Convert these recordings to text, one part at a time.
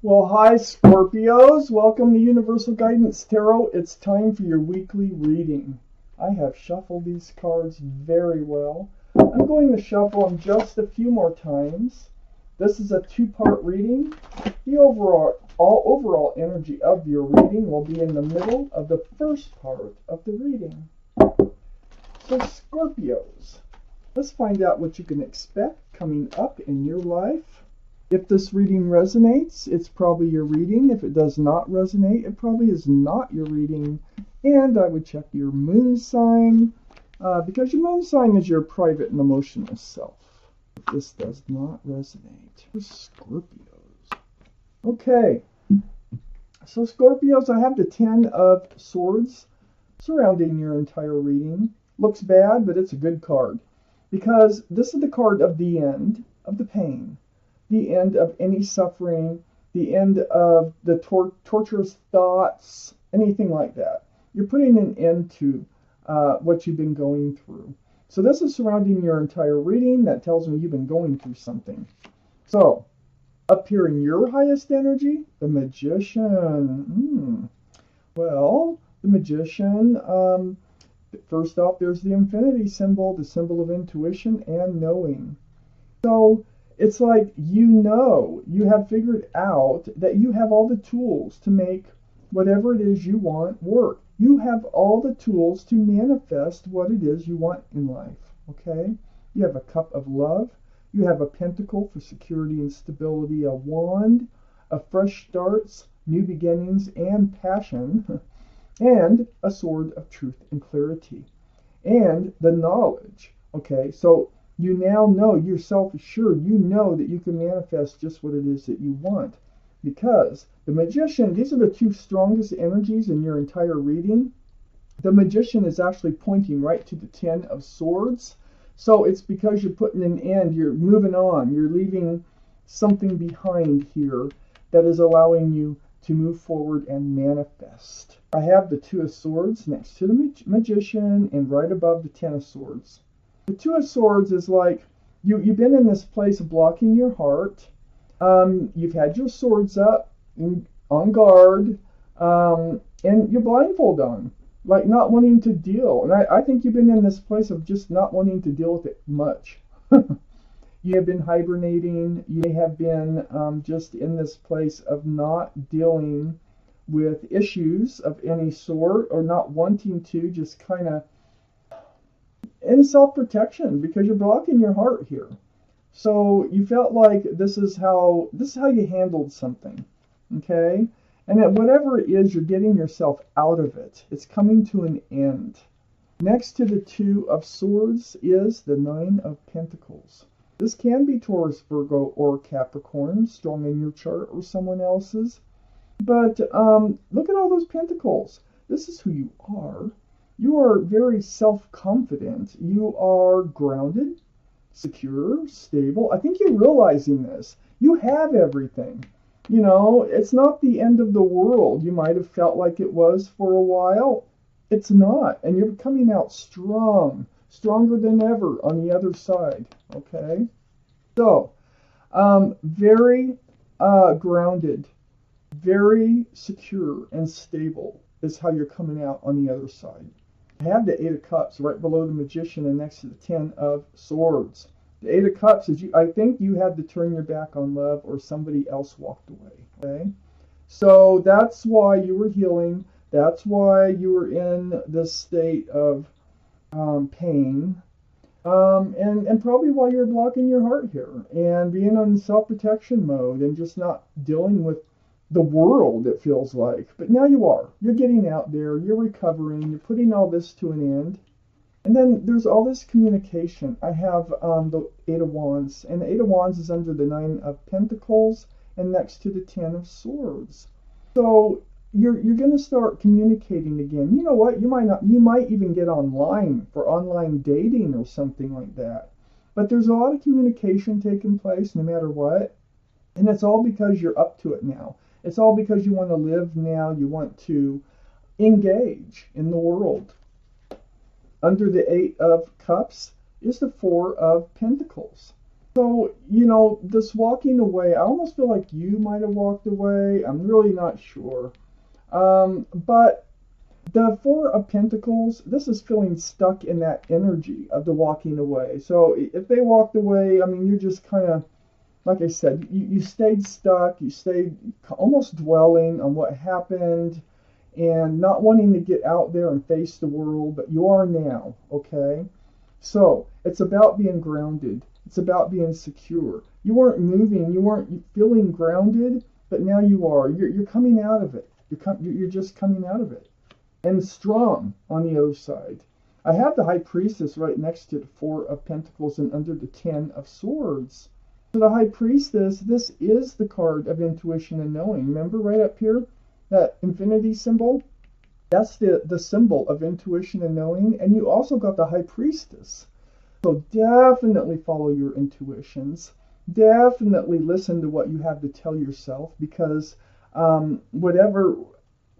Well, hi Scorpios. Welcome to Universal Guidance Tarot. It's time for your weekly reading. I have shuffled these cards very well. I'm going to shuffle them just a few more times. This is a two-part reading. The overall energy of your reading will be in the middle of the first part of the reading. So Scorpios, let's find out what you can expect coming up in your life. If this reading resonates, it's probably your reading. If it does not resonate, it probably is not your reading. And I would check your moon sign, because your moon sign is your private and emotional self. If this does not resonate for Scorpios. Okay, so Scorpios, I have the 10 of Swords surrounding your entire reading. Looks bad, but it's a good card, because this is the card of the end of the pain. The end of any suffering, the end of the torturous thoughts, anything like that. You're putting an end to what you've been going through. So this is surrounding your entire reading. That tells me you've been going through something. So, up here in your highest energy, the Magician. Well, the Magician, first off, there's the infinity symbol, the symbol of intuition and knowing. So, it's like you have figured out that you have all the tools to make whatever it is you want work. You have all the tools to manifest what it is you want in life, okay? You have a cup of love. You have a pentacle for security and stability, a wand, a fresh starts, new beginnings, and passion, and a sword of truth and clarity, and the knowledge, okay? So you now know, you're self-assured, you know that you can manifest just what it is that you want. Because the Magician, these are the two strongest energies in your entire reading. The Magician is actually pointing right to the 10 of Swords. So it's because you're putting an end, you're moving on, you're leaving something behind here that is allowing you to move forward and manifest. I have the 2 of Swords next to the Magician and right above the 10 of Swords. The 2 of Swords is like, you've been in this place of blocking your heart. You've had your swords up on guard, and you're blindfold on, like not wanting to deal. And I think you've been in this place of just not wanting to deal with it much. You have been hibernating. You have been just in this place of not dealing with issues of any sort, or not wanting to, just kind of in self-protection, because you're blocking your heart here. So you felt like this is how you handled something, okay? And that whatever it is, you're getting yourself out of it. It's coming to an end. Next to the 2 of Swords is the 9 of Pentacles. This can be Taurus, Virgo, or Capricorn, strong in your chart or someone else's. But look at all those pentacles. This is who you are. You are very self-confident. You are grounded, secure, stable. I think you're realizing this. You have everything. You know, it's not the end of the world. You might have felt like it was for a while. It's not. And you're coming out strong, stronger than ever on the other side. Okay? So, very grounded, very secure and stable is how you're coming out on the other side. I have the 8 of Cups right below the Magician and next to the 10 of Swords. The 8 of Cups is I think you had to turn your back on love, or somebody else walked away. Okay? So that's why you were healing. That's why you were in this state of pain. And probably why you're blocking your heart here and being on self-protection mode and just not dealing with the world, it feels like. But now you are. You're getting out there. You're recovering. You're putting all this to an end. And then there's all this communication. I have the 8 of Wands. And the 8 of Wands is under the 9 of Pentacles and next to the 10 of Swords. So you're going to start communicating again. You know what? You might even get online for online dating or something like that. But there's a lot of communication taking place no matter what. And it's all because you're up to it now. It's all because you want to live now. You want to engage in the world. Under the 8 of Cups is the 4 of Pentacles. So, you know, this walking away, I almost feel like you might have walked away. I'm really not sure. But the Four of Pentacles, this is feeling stuck in that energy of the walking away. So if they walked away, I mean, you're just kind of, like I said, you stayed stuck. You stayed almost dwelling on what happened and not wanting to get out there and face the world, but you are now, okay? So it's about being grounded. It's about being secure. You weren't moving. You weren't feeling grounded, but now you are. You're coming out of it. You're just coming out of it. And strong on the other side. I have the High Priestess right next to the Four of Pentacles and under the Ten of Swords. So the High Priestess, this is the card of intuition and knowing. Remember right up here, that infinity symbol? That's the symbol of intuition and knowing. And you also got the High Priestess. So definitely follow your intuitions. Definitely listen to what you have to tell yourself, because whatever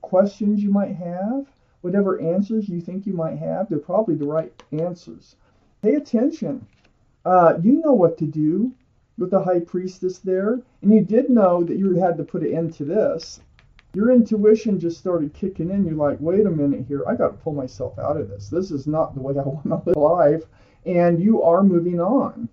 questions you might have, whatever answers you think you might have, they're probably the right answers. Pay attention. You know what to do with the High Priestess there, and you did know that you had to put an end to this. Your intuition just started kicking in. You're like, wait a minute here, I got to pull myself out of this. This is not the way I want to live life. And you are moving on.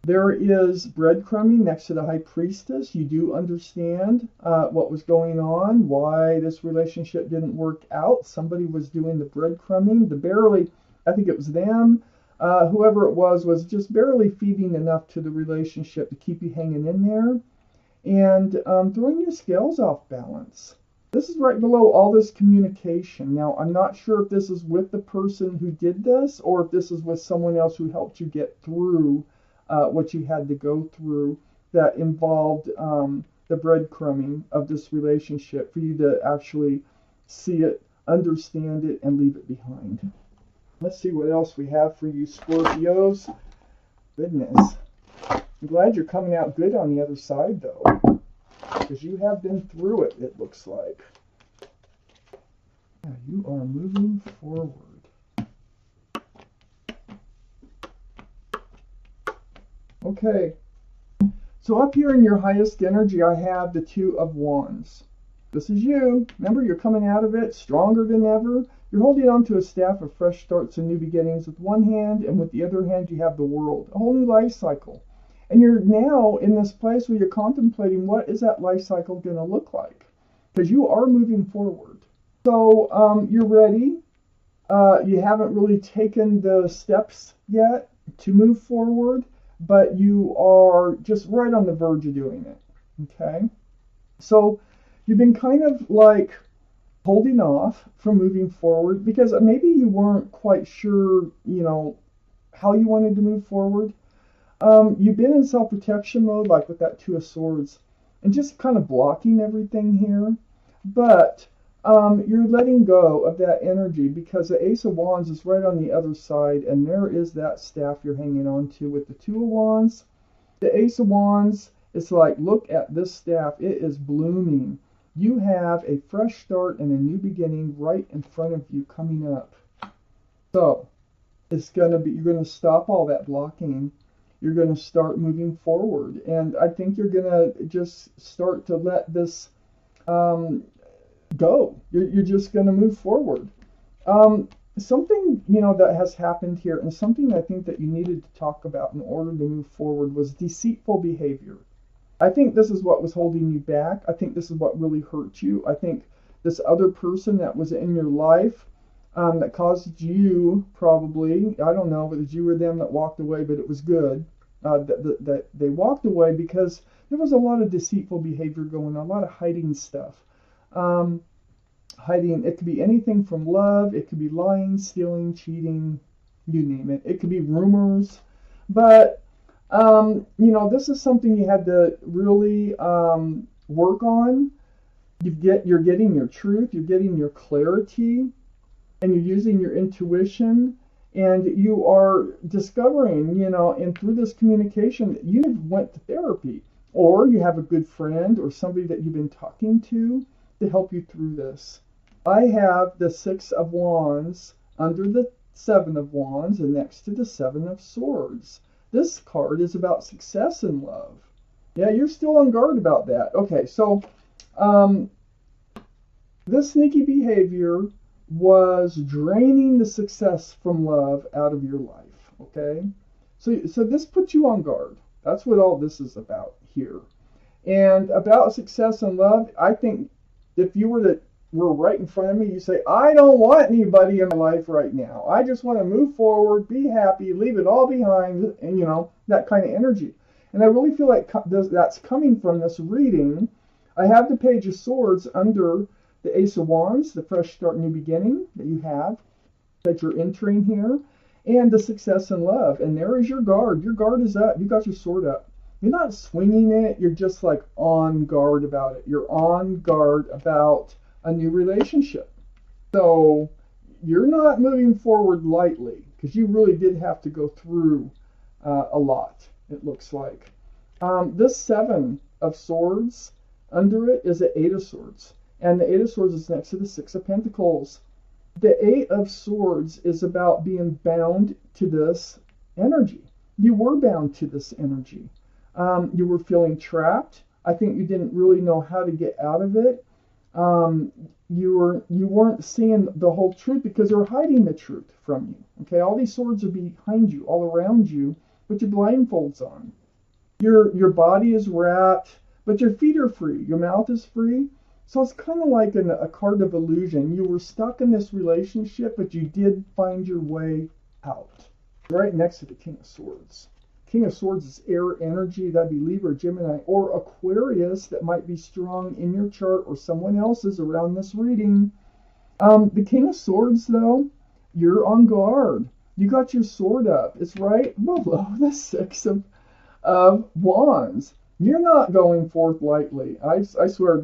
There is breadcrumbing next to the High Priestess. You do understand what was going on, why this relationship didn't work out. Somebody was doing the breadcrumbing. I think it was them, whoever it was just barely feeding enough to the relationship to keep you hanging in there and throwing your scales off balance. This is right below all this communication. Now, I'm not sure if this is with the person who did this or if this is with someone else who helped you get through what you had to go through that involved the breadcrumbing of this relationship for you to actually see it, understand it, and leave it behind. Let's see what else we have for you, Scorpios. Goodness. I'm glad you're coming out good on the other side, though, because you have been through it, it looks like. Yeah, you are moving forward. Okay, so up here in your highest energy, I have the Two of Wands. This is you. Remember, you're coming out of it stronger than ever. You're holding on to a staff of fresh starts and new beginnings with one hand, and with the other hand, you have the world, a whole new life cycle. And you're now in this place where you're contemplating what is that life cycle going to look like, because you are moving forward. So you're ready. You haven't really taken the steps yet to move forward, but you are just right on the verge of doing it. Okay? So you've been kind of like holding off from moving forward because maybe you weren't quite sure, how you wanted to move forward. You've been in self-protection mode, like with that Two of Swords, and just kind of blocking everything here. But you're letting go of that energy because the Ace of Wands is right on the other side, and there is that staff you're hanging on to with the Two of Wands. The Ace of Wands, it's like, look at this staff. It is blooming. You have a fresh start and a new beginning right in front of you coming up. So you're going to stop all that blocking. You're going to start moving forward. And I think you're going to just start to let this go. You're just going to move forward. Something, that has happened here, and something I think that you needed to talk about in order to move forward, was deceitful behavior. I think this is what was holding you back. I think this is what really hurt you. I think this other person that was in your life that caused you, probably, I don't know if it was you or them that walked away, but it was good that they walked away because there was a lot of deceitful behavior going on, a lot of hiding stuff. Hiding, it could be anything from love, it could be lying, stealing, cheating, you name it. It could be rumors, but this is something you had to really work on. You're getting your truth, you're getting your clarity, and you're using your intuition, and you are discovering, and through this communication, you went to therapy, or you have a good friend or somebody that you've been talking to help you through this. I have the Six of Wands under the Seven of Wands and next to the Seven of Swords. This card is about success in love. Yeah, you're still on guard about that. Okay, so this sneaky behavior was draining the success from love out of your life. Okay, so this puts you on guard. That's what all this is about here. And about success and love, I think if you were right in front of me, you say, I don't want anybody in my life right now. I just want to move forward, be happy, leave it all behind, and that kind of energy. And I really feel like that's coming from this reading. I have the Page of Swords under the Ace of Wands, the fresh start, new beginning that you have, that you're entering here, and the success in love. And there is your guard. Your guard is up. You got your sword up. You're not swinging it. You're just like on guard about it. You're on guard about a new relationship. So you're not moving forward lightly, because you really did have to go through a lot, it looks like. This Seven of Swords, under it is the Eight of Swords. And the Eight of Swords is next to the Six of Pentacles. The Eight of Swords is about being bound to this energy. You were bound to this energy. You were feeling trapped. I think you didn't really know how to get out of it. You weren't seeing the whole truth because they were hiding the truth from you. Okay, all these swords are behind you, all around you, but your blindfold's on. Your body is wrapped, but your feet are free. Your mouth is free. So it's kind of like a card of illusion. You were stuck in this relationship, but you did find your way out. Right next to the King of Swords. King of Swords is air energy. That'd be Libra, Gemini, or Aquarius. That might be strong in your chart or someone else's around this reading. The King of Swords, though, you're on guard. You got your sword up. It's right below the Six of Wands. You're not going forth lightly. I swear,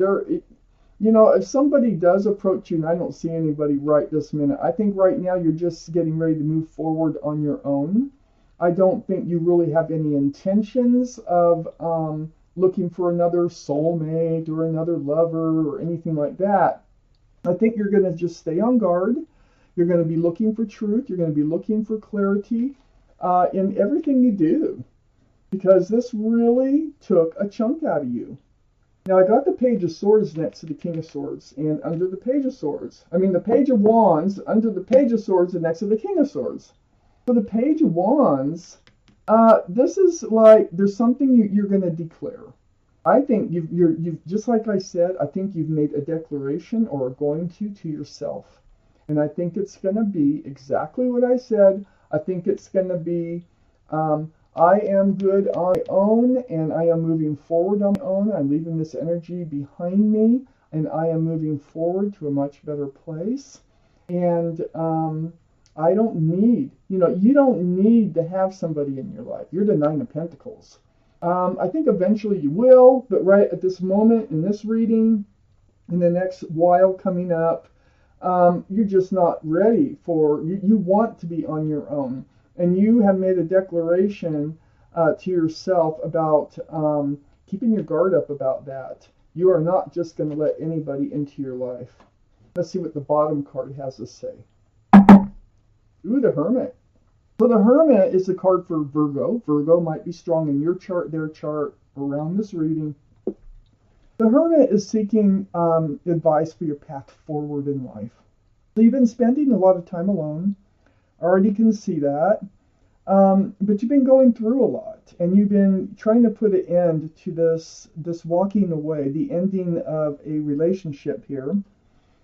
if somebody does approach you, and I don't see anybody right this minute, I think right now you're just getting ready to move forward on your own. I don't think you really have any intentions of looking for another soulmate or another lover or anything like that. I think you're going to just stay on guard. You're going to be looking for truth. You're going to be looking for clarity in everything you do, because this really took a chunk out of you. Now, I got the Page of Swords next to the King of Swords, and under the Page of Swords, the Page of Wands, under the Page of Swords, and next to the King of Swords. So the Page of Wands, this is like there's something you're going to declare. I think you've just like I said, I think you've made a declaration or are going to yourself. And I think it's going to be exactly what I said. I think it's going to be, I am good on my own, and I am moving forward on my own. I'm leaving this energy behind me, and I am moving forward to a much better place. And I don't need, you don't need to have somebody in your life. You're the Nine of Pentacles. I think eventually you will, but right at this moment in this reading, in the next while coming up, you're just not ready for, you want to be on your own. And you have made a declaration to yourself about keeping your guard up about that. You are not just going to let anybody into your life. Let's see what the bottom card has to say. Ooh, the Hermit. So the Hermit is a card for Virgo. Virgo might be strong in your chart, their chart, around this reading. The Hermit is seeking advice for your path forward in life. So you've been spending a lot of time alone. I already can see that. But you've been going through a lot, and you've been trying to put an end to this walking away, the ending of a relationship here.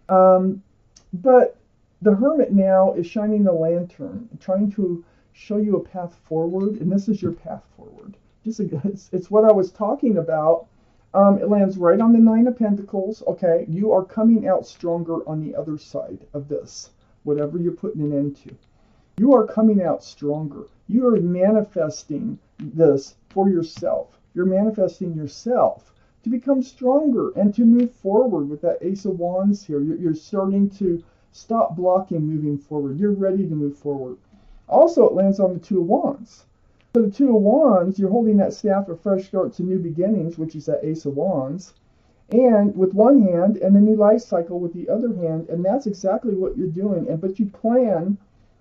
But the Hermit now is shining a lantern, trying to show you a path forward, and this is your path forward. It's what I was talking about. It lands right on the Nine of Pentacles. Okay, you are coming out stronger on the other side of this, whatever you're putting an end to. You are coming out stronger. You are manifesting this for yourself. You're manifesting yourself to become stronger and to move forward with that Ace of Wands here. You're starting to stop blocking moving forward. You're ready to move forward. Also, it lands on the Two of Wands. So the Two of Wands, you're holding that staff of fresh starts and new beginnings, which is that Ace of Wands, and with one hand, and a new life cycle with the other hand, and that's exactly what you're doing. But you plan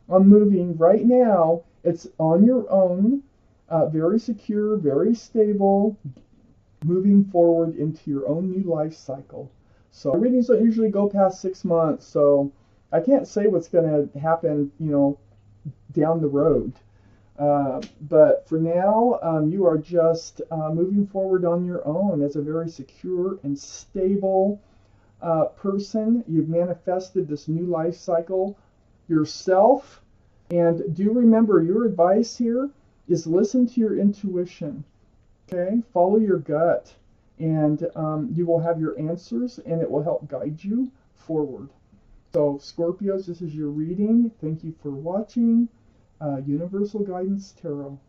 on moving right now. It's on your own. very secure, very stable, moving forward into your own new life cycle. So readings don't usually go past 6 months, so I can't say what's going to happen, down the road. But for now, you are just moving forward on your own as a very secure and stable person. You've manifested this new life cycle yourself. And do remember, your advice here is listen to your intuition. Okay? Follow your gut. And you will have your answers, and it will help guide you forward. So, Scorpios, this is your reading. Thank you for watching. Universal Guidance Tarot.